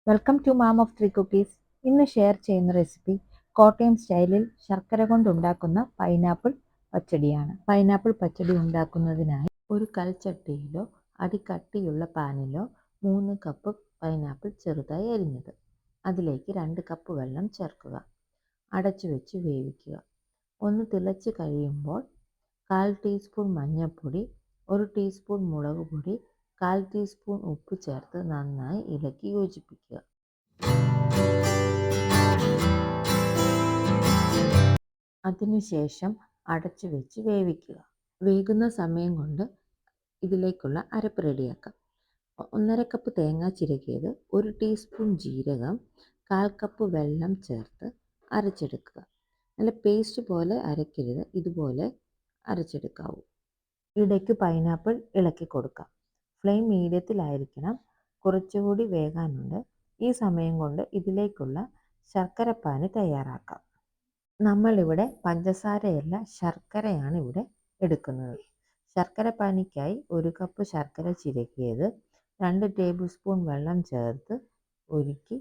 Welcome to mom of three cookies. ഇന്ന് share ചെയ്യുന്ന recipe Kottayam സ്റ്റൈലിൽ ശർക്കര കൊണ്ടുണ്ടാക്കുന്ന പൈനാപ്പിൾ പച്ചടിയാണ്. പൈനാപ്പിൾ പച്ചടി ഉണ്ടാക്കുന്നതിനായി ഒരു കൽച്ചട്ടിയിലോ അടിക്കട്ടിയുള്ള പാനിലോ 3 കപ്പ് പൈനാപ്പിൾ ചെറുതായി അരിഞ്ഞത്, അതിലേക്ക് 2 കപ്പ് വെള്ളം ചേർക്കുക. അടച്ചു വെച്ച് വേവിക്കുക. ഒന്ന് തിളച്ച് കഴിയുമ്പോൾ 1/4 ടീസ്പൂൺ മഞ്ഞൾപ്പൊടി, 1 ടീസ്പൂൺ മുളക് പൊടി, 1/4 ടീസ്പൂൺ ഉപ്പ് ചേർത്ത് നന്നായി ഇളക്കി യോജിപ്പിക്കുക. അതിനുശേഷം അടച്ചു വെച്ച് വേവിക്കുക. വേകുന്ന സമയം കൊണ്ട് ഇതിലേക്കുള്ള അരപ്പ് റെഡിയാക്കാം. 1/2 കപ്പ് തേങ്ങ ചിരകിയത്, 1 ടീസ്പൂൺ ജീരകം, 1/4 കപ്പ് വെള്ളം ചേർത്ത് അരച്ചെടുക്കുക. നല്ല പേസ്റ്റ് പോലെ അരക്കരുത്, ഇതുപോലെ അരച്ചെടുക്കാവൂ. ഇടയ്ക്ക് പൈനാപ്പിൾ ഇളക്കി കൊടുക്കാം. ഫ്ലെയിം മീഡിയത്തിലായിരിക്കണം, കുറച്ചുകൂടി വേകാനുണ്ട്. ഈ സമയം കൊണ്ട് ഇതിലേക്കുള്ള ശർക്കരപ്പാനി തയ്യാറാക്കാം. നമ്മളിവിടെ പഞ്ചസാരയല്ല ശർക്കരയാണ് ഇവിടെ എടുക്കുന്നത്. ശർക്കരപ്പാനിക്കായി 1 കപ്പ് ശർക്കര ചിരകിയത് 2 ടേബിൾ സ്പൂൺ വെള്ളം ചേർത്ത് ഉരുക്കി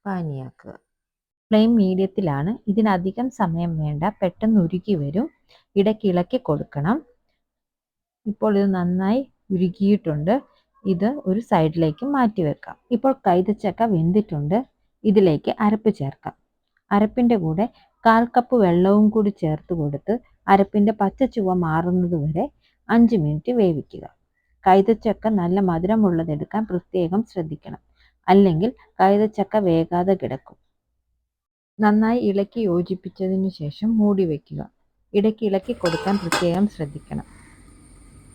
പാനിയാക്കുക. ഫ്ലെയിം മീഡിയത്തിലാണ്. ഇതിനധികം സമയം വേണ്ട, പെട്ടെന്ന് ഉരുക്കി വരും. ഇടയ്ക്ക് ഇളക്കി കൊടുക്കണം. ഇപ്പോൾ ഇത് നന്നായി ഉരുകിയിട്ടുണ്ട്. ഇത് ഒരു സൈഡിലേക്ക് മാറ്റി വെക്കാം. ഇപ്പോൾ കൈതച്ചക്ക വെന്തിട്ടുണ്ട്. ഇതിലേക്ക് അരപ്പ് ചേർക്കാം. അരപ്പിൻ്റെ കൂടെ 1/4 കപ്പ് വെള്ളവും കൂടി ചേർത്ത് കൊടുത്ത് അരപ്പിൻ്റെ പച്ച ചുവ മാറുന്നത് വരെ 5 മിനിറ്റ് വേവിക്കുക. കൈതച്ചക്ക നല്ല മധുരമുള്ളതെടുക്കാൻ പ്രത്യേകം ശ്രദ്ധിക്കണം, അല്ലെങ്കിൽ കൈതച്ചക്ക വേകാതെ കിടക്കും. നന്നായി ഇളക്കി യോജിപ്പിച്ചതിന് ശേഷം മൂടി വയ്ക്കുക. ഇടയ്ക്ക് ഇളക്കി കൊടുക്കാൻ പ്രത്യേകം ശ്രദ്ധിക്കണം.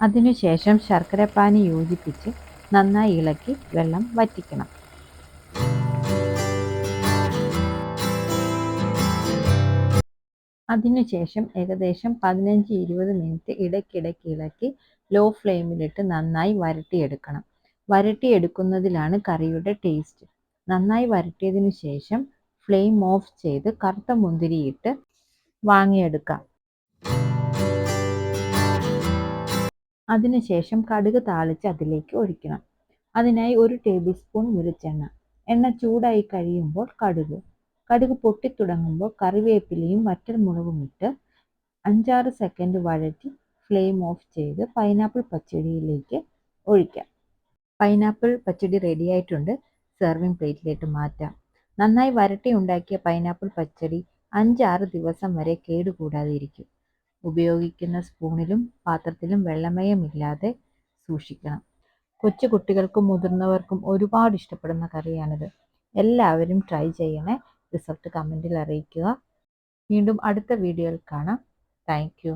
അതിനുശേഷം ശർക്കരപ്പാനി യോജിപ്പിച്ച് നന്നായി ഇളക്കി വെള്ളം വറ്റിക്കണം. അതിനുശേഷം ഏകദേശം 15-20 മിനിറ്റ് ഇടയ്ക്കിടയ്ക്ക് ഇളക്കി ലോ ഫ്ലെയിമിലിട്ട് നന്നായി വരട്ടിയെടുക്കണം. വരട്ടിയെടുക്കുന്നതിലാണ് കറിയുടെ ടേസ്റ്റ്. നന്നായി വരട്ടിയതിനു ശേഷം ഫ്ലെയിം ഓഫ് ചെയ്ത് കറുത്ത മുന്തിരിയിട്ട് വാങ്ങിയെടുക്കാം. അതിനുശേഷം കടുക് താളിച്ച് അതിലേക്ക് ഒഴിക്കണം. അതിനായി 1 ടേബിൾ സ്പൂൺ വെളിച്ചെണ്ണ. എണ്ണ ചൂടായി കഴിയുമ്പോൾ കടുക് പൊട്ടിത്തുടങ്ങുമ്പോൾ കറിവേപ്പിലയും വറ്റൽമുളകും ഇട്ട് 5-6 സെക്കൻഡ് വഴറ്റി ഫ്ലെയിം ഓഫ് ചെയ്ത് പൈനാപ്പിൾ പച്ചടിയിലേക്ക് ഒഴിക്കാം. പൈനാപ്പിൾ പച്ചടി റെഡിയായിട്ടുണ്ട്. സെർവിങ് പ്ലേറ്റിലേക്ക് മാറ്റാം. നന്നായി വരട്ടി ഉണ്ടാക്കിയ പൈനാപ്പിൾ പച്ചടി 5-6 ദിവസം വരെ കേടുകൂടാതെ ഇരിക്കും. ഉപയോഗിക്കുന്ന സ്പൂണിലും പാത്രത്തിലും വെള്ളമയമില്ലാതെ സൂക്ഷിക്കണം. കൊച്ചു കുട്ടികൾക്കും മുതിർന്നവർക്കും ഒരുപാട് ഇഷ്ടപ്പെടുന്ന കറിയാണിത്. എല്ലാവരും ട്രൈ ചെയ്യണേ. റിസൾട്ട് കമൻറ്റിൽ അറിയിക്കുക. വീണ്ടും അടുത്ത വീഡിയോയിൽ കാണാം. Thank you.